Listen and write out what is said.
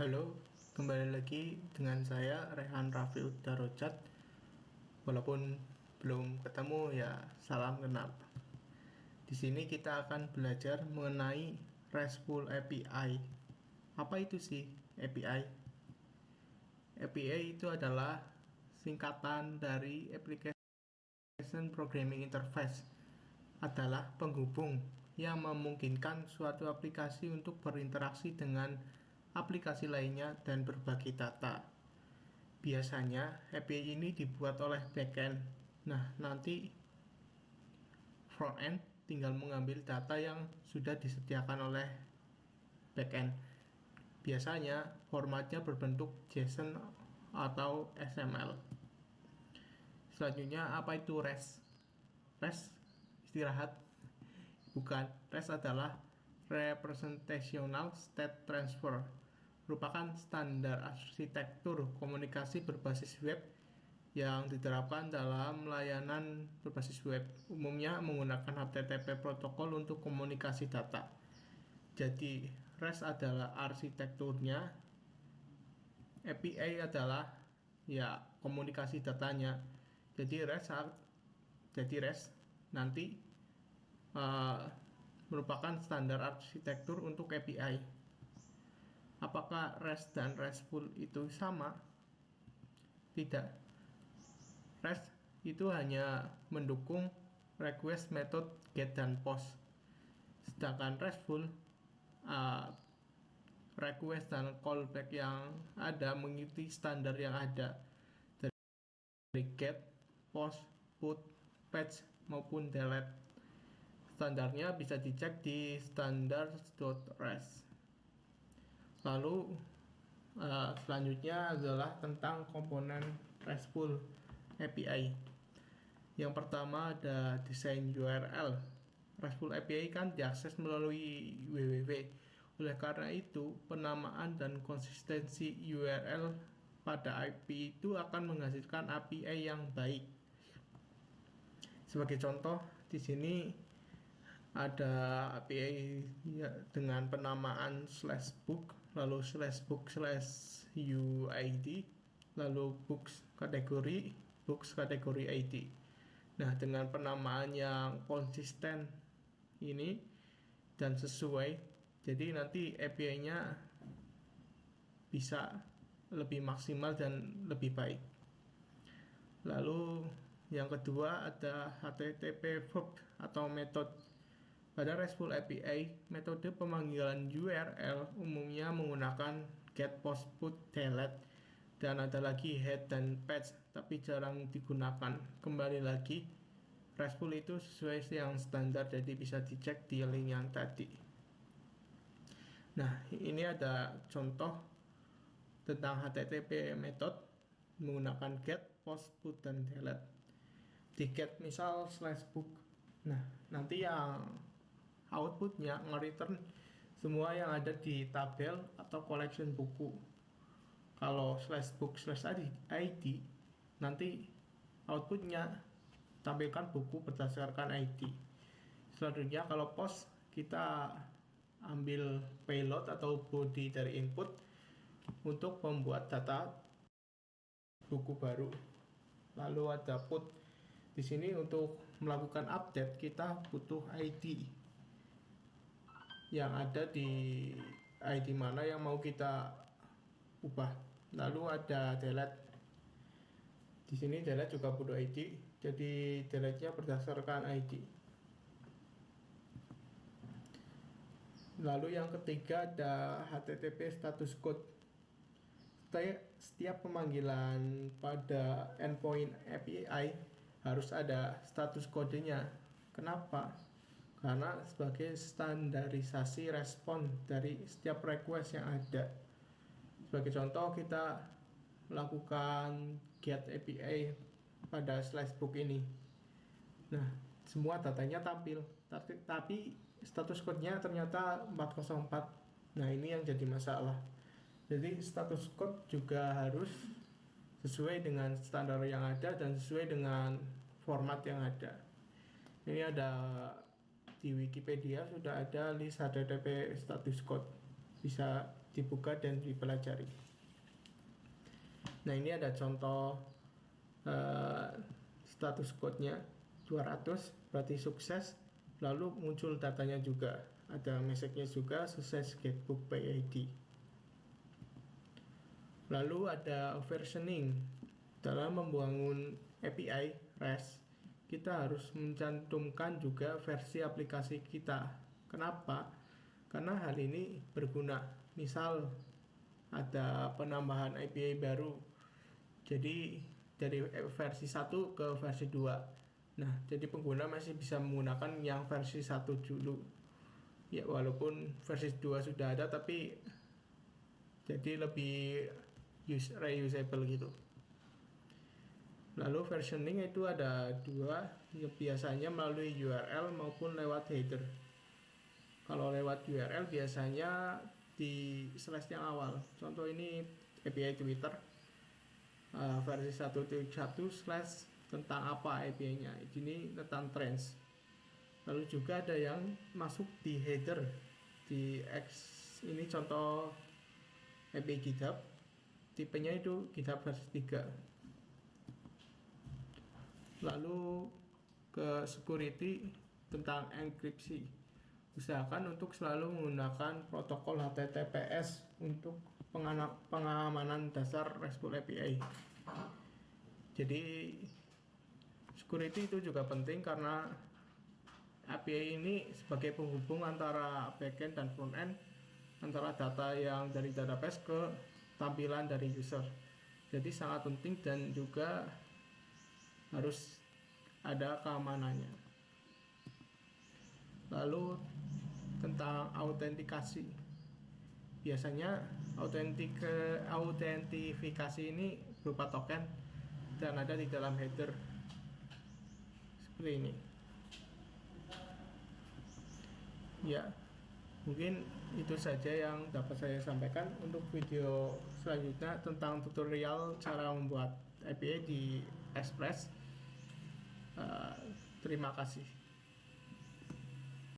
Halo, kembali lagi dengan saya Rehan Raffi Udarojat. Walaupun belum ketemu ya, salam kenal. Di sini kita akan belajar mengenai RESTful API. Apa itu sih API? API itu adalah singkatan dari Application Programming Interface, adalah penghubung yang memungkinkan suatu aplikasi untuk berinteraksi dengan aplikasi lainnya dan berbagi data. Biasanya API ini dibuat oleh backend. Nah, nanti frontend tinggal mengambil data yang sudah disediakan oleh backend. Biasanya formatnya berbentuk JSON atau XML. Selanjutnya, apa itu REST? REST istirahat. Bukan, REST adalah Representational State Transfer, merupakan standar arsitektur komunikasi berbasis web yang diterapkan dalam layanan berbasis web, umumnya menggunakan HTTP protokol untuk komunikasi data. Jadi, REST adalah arsitekturnya, API adalah ya komunikasi datanya. Jadi REST nanti merupakan standar arsitektur untuk API. Apakah REST dan RESTful itu sama? Tidak. REST itu hanya mendukung request method get dan post. Sedangkan RESTful request dan callback yang ada mengikuti standar yang ada dari get, post, put, fetch maupun delete. Standarnya bisa dicek di standards.rest. Lalu selanjutnya adalah tentang komponen RESTful API. Yang pertama ada desain URL. RESTful API kan diakses melalui www. Oleh karena itu, penamaan dan konsistensi URL pada IP itu akan menghasilkan API yang baik. Sebagai contoh, di sini ada API dengan penamaan /book, lalu /book/UID, lalu books kategori ID. Nah, dengan penamaan yang konsisten ini dan sesuai, jadi nanti API-nya bisa lebih maksimal dan lebih baik. Lalu yang kedua ada HTTP verb atau method. Pada RESTful API, metode pemanggilan URL umumnya menggunakan get, post, put, delete, dan ada lagi head dan patch, tapi jarang digunakan. Kembali lagi, RESTful itu sesuai yang standar, jadi bisa dicek di link yang tadi. Nah, ini ada contoh tentang HTTP method menggunakan get, post, put, dan delete. Di get misal /book. Nah, nanti yang outputnya nge-return semua yang ada di tabel atau collection buku. Kalau /book/ID nanti outputnya tampilkan buku berdasarkan ID. Selanjutnya kalau post, kita ambil payload atau body dari input untuk membuat data buku baru. Lalu ada put. Di sini untuk melakukan update kita butuh ID yang ada di ID mana yang mau kita ubah. Lalu ada delete. Di sini delete juga butuh ID, jadi delete-nya berdasarkan ID. Lalu yang ketiga ada HTTP status code. Setiap pemanggilan pada endpoint API harus ada status kodenya. Kenapa? Karena sebagai standarisasi respon dari setiap request yang ada. Sebagai contoh, kita melakukan get API pada /book ini. Nah, semua datanya tampil, tapi status code-nya ternyata 404. Nah, ini yang jadi masalah. Jadi status code juga harus sesuai dengan standar yang ada dan sesuai dengan format yang ada. Ini ada di Wikipedia, sudah ada list HTTP status code. bisa dibuka dan dipelajari. Nah, ini ada contoh status code-nya 200 berarti sukses, lalu muncul datanya juga, ada message-nya juga, sukses getbook by ID. Lalu ada versioning. Dalam membangun API REST, kita harus mencantumkan juga versi aplikasi kita. Kenapa? Karena hal ini berguna. Misal ada penambahan API baru, jadi dari versi 1 ke versi 2. Nah, jadi pengguna masih bisa menggunakan yang versi 1 dulu. Ya, walaupun versi 2 sudah ada, tapi jadi lebih reusable gitu. Lalu versioning itu ada dua, biasanya melalui URL maupun lewat header. Kalau lewat URL biasanya di slash yang awal. Contoh ini API Twitter versi 1.1 slash tentang apa API-nya. Ini tentang trends. Lalu juga ada yang masuk di header di X. Ini contoh API GitHub. Tipenya itu GitHub versi 3. Lalu ke security tentang enkripsi. Usahakan untuk selalu menggunakan protokol HTTPS untuk pengamanan dasar RESTful API. Jadi security itu juga penting karena API ini sebagai penghubung antara backend dan frontend, antara data yang dari database ke tampilan dari user. Jadi sangat penting dan juga harus ada keamanannya. Lalu tentang autentikasi. Biasanya autentifikasi ini berupa token dan ada di dalam header seperti ini. Ya, mungkin itu saja yang dapat saya sampaikan untuk video selanjutnya tentang tutorial cara membuat API di Express. Terima kasih.